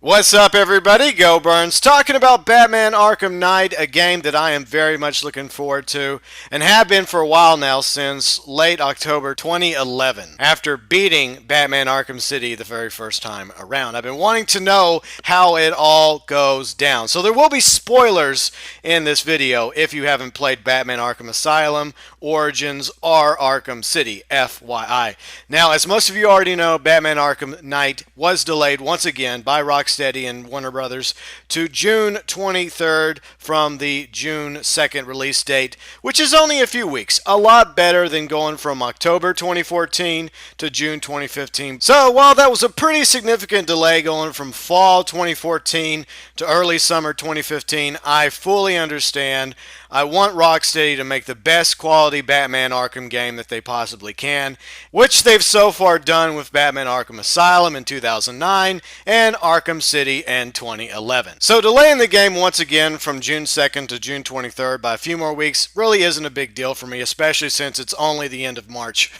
What's up, everybody? GeauxBurns talking about Batman Arkham Knight, a game that I am very much looking forward to and have been for a while now, since late October 2011, after beating Batman Arkham City the very first time around. I've been wanting to know how it all goes down. So there will be spoilers in this video if you haven't played Batman Arkham Asylum, Origins, or Arkham City, FYI. Now, as most of you already know, Batman Arkham Knight was delayed once again by Rocksteady and Warner Brothers to June 23rd from the June 2nd release date, which is only a few weeks. A lot better than going from October 2014 to June 2015. So while that was a pretty significant delay going from fall 2014 to early summer 2015, I fully understand. I want Rocksteady to make the best quality Batman Arkham game that they possibly can, which they've so far done with Batman Arkham Asylum in 2009 and Arkham City in 2011. So delaying the game once again from June 2nd to June 23rd by a few more weeks really isn't a big deal for me, especially since it's only the end of March.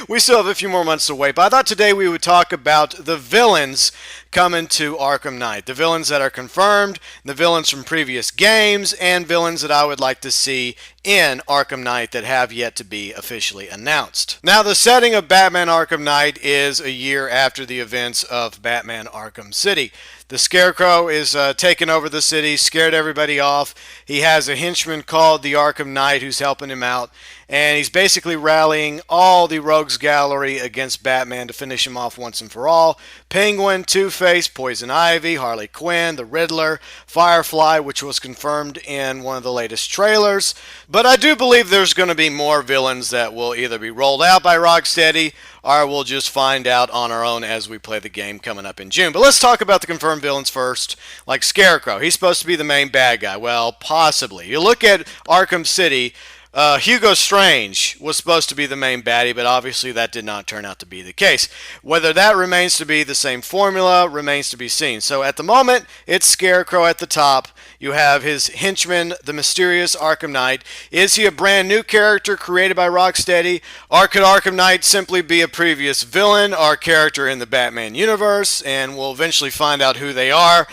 We still have a few more months to wait, but I thought today we would talk about the villains coming to Arkham Knight. The villains that are confirmed, the villains from previous games, and villains that I would like to see in Arkham Knight that have yet to be officially announced. Now, the setting of Batman Arkham Knight is a year after the events of Batman Arkham City. The Scarecrow is taking over the city, scared everybody off. He has a henchman called the Arkham Knight who's helping him out, and he's basically rallying all the rogues gallery against Batman to finish him off once and for all. Penguin, Two-Face, Poison Ivy, Harley Quinn, the Riddler, Firefly, which was confirmed in one of the latest trailers. But I do believe there's going to be more villains that will either be rolled out by Rocksteady or we'll just find out on our own as we play the game coming up in June. But let's talk about the confirmed villains first. Like Scarecrow, he's supposed to be the main bad guy. Well, possibly. You look at Arkham City, Hugo Strange was supposed to be the main baddie, but obviously that did not turn out to be the case. Whether that remains to be the same formula remains to be seen. So at the moment, it's Scarecrow at the top. You have his henchman, the mysterious Arkham Knight. Is he a brand new character created by Rocksteady? Or could Arkham Knight simply be a previous villain or character in the Batman universe? And we'll eventually find out who they are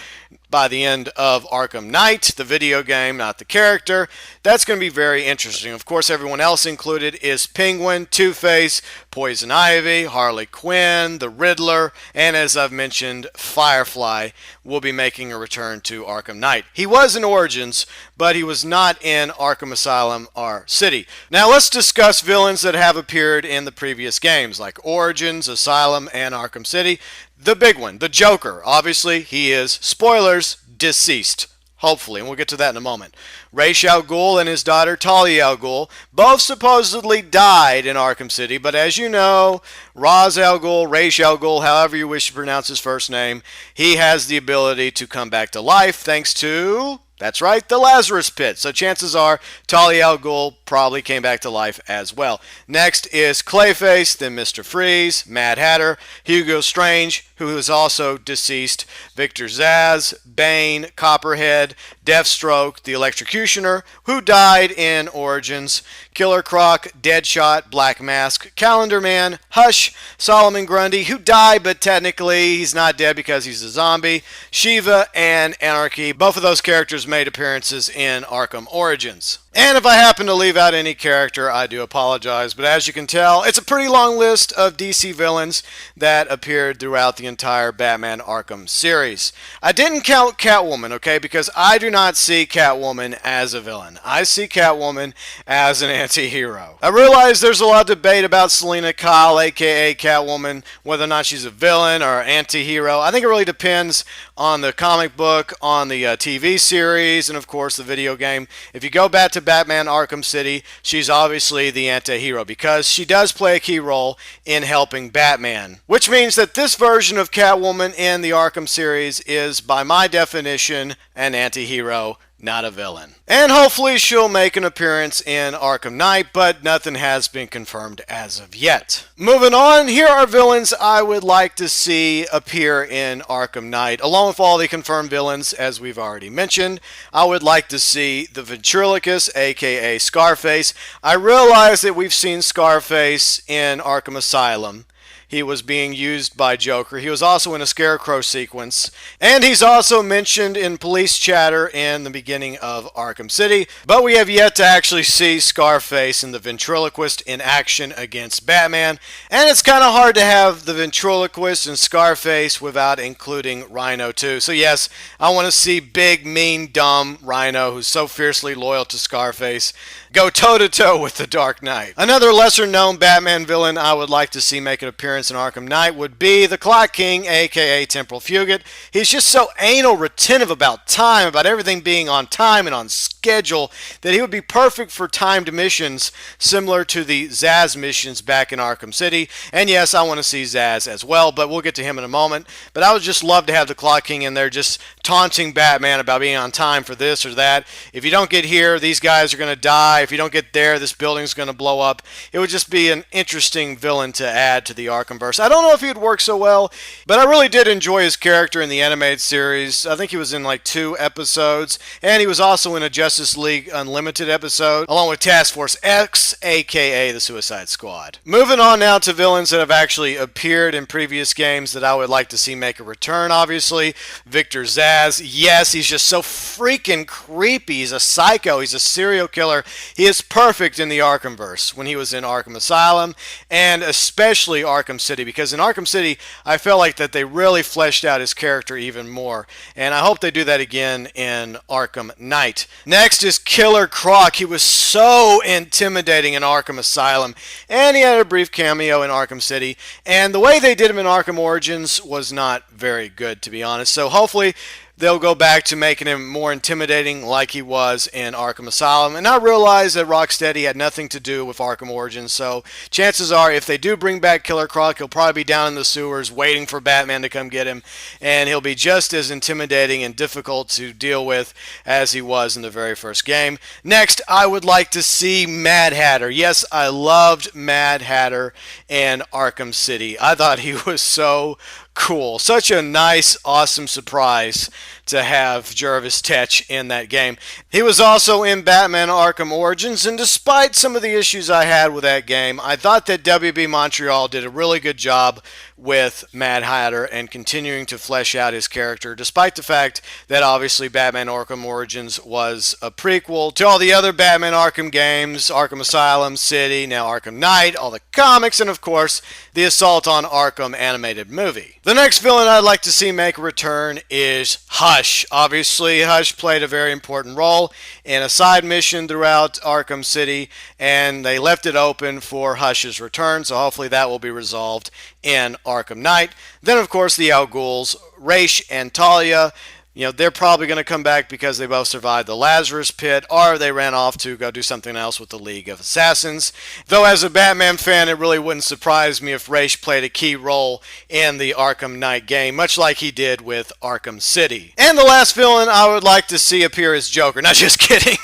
by the end of Arkham Knight, the video game, not the character. That's going to be very interesting. Of course, everyone else included is Penguin, Two-Face, Poison Ivy, Harley Quinn, the Riddler, and as I've mentioned, Firefly will be making a return to Arkham Knight. He was in Origins, but he was not in Arkham Asylum or City. Now let's discuss villains that have appeared in the previous games, like Origins, Asylum, and Arkham City. The big one, the Joker. Obviously, he is, spoilers, deceased. Hopefully, and we'll get to that in a moment. Ra's al Ghul and his daughter Talia al Ghul both supposedly died in Arkham City, but as you know, Ra's al Ghul, however you wish to pronounce his first name, he has the ability to come back to life thanks to, that's right, the Lazarus Pit. So chances are Talia al Ghul probably came back to life as well. Next is Clayface, then Mr. Freeze, Mad Hatter, Hugo Strange, who is also deceased, Victor Zsasz, Bane, Copperhead, Deathstroke, the Electrocutioner, who died in Origins, Killer Croc, Deadshot, Black Mask, Calendar Man, Hush, Solomon Grundy, who died, but technically he's not dead because he's a zombie, Shiva, and Anarchy. Both of those characters made appearances in Arkham Origins. And if I happen to leave out any character, I do apologize, but as you can tell, it's a pretty long list of DC villains that appeared throughout the entire Batman Arkham series. I didn't count Catwoman, okay, because I do not see Catwoman as a villain. I see Catwoman as an anti-hero. I realize there's a lot of debate about Selena Kyle, aka Catwoman, whether or not she's a villain or anti-hero. I think it really depends on the comic book, on the TV series, and of course the video game. If you go back to Batman Arkham City, she's obviously the anti-hero because she does play a key role in helping Batman, which means that this version of Catwoman in the Arkham series is, by my definition, an anti-hero, not a villain. And hopefully she'll make an appearance in Arkham Knight, but nothing has been confirmed as of yet. Moving on, here are villains I would like to see appear in Arkham Knight. Along with all the confirmed villains, as we've already mentioned, I would like to see the Ventriloquist, aka Scarface. I realize that we've seen Scarface in Arkham Asylum. he was being used by Joker. He was also in a Scarecrow sequence, and he's also mentioned in police chatter in the beginning of Arkham City, but we have yet to actually see Scarface and the ventriloquist in action against Batman, and it's kind of hard to have the ventriloquist and Scarface without including Rhino too. So yes, I want to see big, mean, dumb Rhino, who's so fiercely loyal to Scarface, go toe-to-toe with the Dark Knight. Another lesser-known Batman villain I would like to see make an appearance in Arkham Knight would be the Clock King, aka Temporal Fugit. He's just so anal retentive about time, about everything being on time and on schedule, that he would be perfect for timed missions similar to the Zsasz missions back in Arkham City. And yes, I want to see Zsasz as well, but we'll get to him in a moment. But I would just love to have the Clock King in there just taunting Batman about being on time for this or that. If you don't get here, these guys are going to die. If you don't get there, this building's going to blow up. It would just be an interesting villain to add to the Arkhamverse. I don't know if he'd work so well, but I really did enjoy his character in the animated series. I think he was in like 2 episodes, and he was also in a Justice League Unlimited episode, along with Task Force X, aka the Suicide Squad. Moving on now to villains that have actually appeared in previous games that I would like to see make a return, obviously. Victor Zsasz, yes, he's just so freaking creepy. He's a psycho. He's a serial killer. He is perfect in the Arkhamverse when he was in Arkham Asylum, and especially Arkham City, because in Arkham City, I felt like that they really fleshed out his character even more, and I hope they do that again in Arkham Knight. Next is Killer Croc. He was so intimidating in Arkham Asylum, and he had a brief cameo in Arkham City, and the way they did him in Arkham Origins was not very good, to be honest. So hopefully they'll go back to making him more intimidating like he was in Arkham Asylum. And I realize that Rocksteady had nothing to do with Arkham Origins, so chances are if they do bring back Killer Croc, he'll probably be down in the sewers waiting for Batman to come get him, and he'll be just as intimidating and difficult to deal with as he was in the very first game. Next, I would like to see Mad Hatter. Yes, I loved Mad Hatter in Arkham City. I thought he was so cool. Such a nice, awesome surprise to have Jervis Tetch in that game. He was also in Batman Arkham Origins, and despite some of the issues I had with that game, I thought that WB Montreal did a really good job with Mad Hatter and continuing to flesh out his character, despite the fact that obviously Batman Arkham Origins was a prequel to all the other Batman Arkham games, Arkham Asylum, City, now Arkham Knight, all the comics, and of course, the Assault on Arkham animated movie. The next villain I'd like to see make a return is Hush. Obviously, Hush played a very important role in a side mission throughout Arkham City, and they left it open for Hush's return, so hopefully that will be resolved in Arkham Knight. Then, of course, the Al Ghuls, Ra's and Talia. You know, they're probably going to come back because they both survived the Lazarus Pit, or they ran off to go do something else with the League of Assassins. Though as a Batman fan, it really wouldn't surprise me if Ra's played a key role in the Arkham Knight game, much like he did with Arkham City. And the last villain I would like to see appear is Joker. Not just kidding.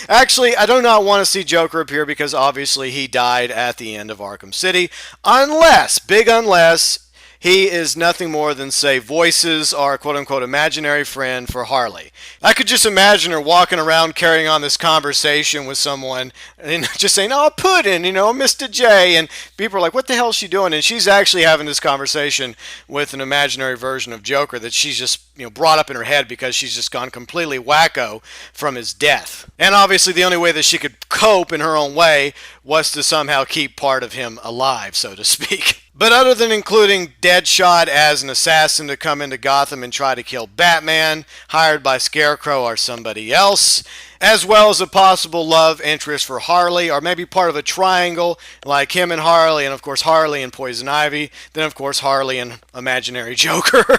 Actually, I do not want to see Joker appear because obviously he died at the end of Arkham City. Unless, big unless, he is nothing more than, say, voices our quote-unquote imaginary friend for Harley. I could just imagine her walking around carrying on this conversation with someone and just saying, "Oh, Puddin', Mr. J," and people are like, "What the hell is she doing?" And she's actually having this conversation with an imaginary version of Joker that she's just brought up in her head because she's just gone completely wacko from his death. And obviously the only way that she could cope in her own way was to somehow keep part of him alive, so to speak. But other than including Deadshot as an assassin to come into Gotham and try to kill Batman, hired by Scarecrow or somebody else, as well as a possible love interest for Harley, or maybe part of a triangle, like him and Harley, and of course Harley and Poison Ivy, then of course Harley and Imaginary Joker.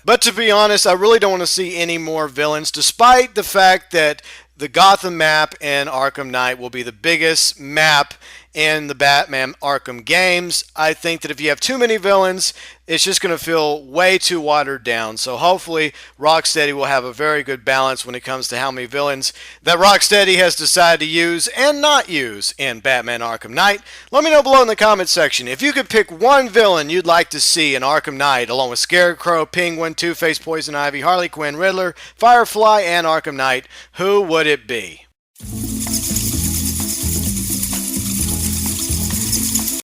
But to be honest, I really don't want to see any more villains, despite the fact that the Gotham map in Arkham Knight will be the biggest map in the Batman Arkham games. I think that if you have too many villains, it's just going to feel way too watered down. So hopefully Rocksteady will have a very good balance when it comes to how many villains that Rocksteady has decided to use and not use in Batman Arkham Knight. Let me know below in the comments section. If you could pick one villain you'd like to see in Arkham Knight, along with Scarecrow, Penguin, Two-Face, Poison Ivy, Harley Quinn, Riddler, Firefly, and Arkham Knight, who would it be?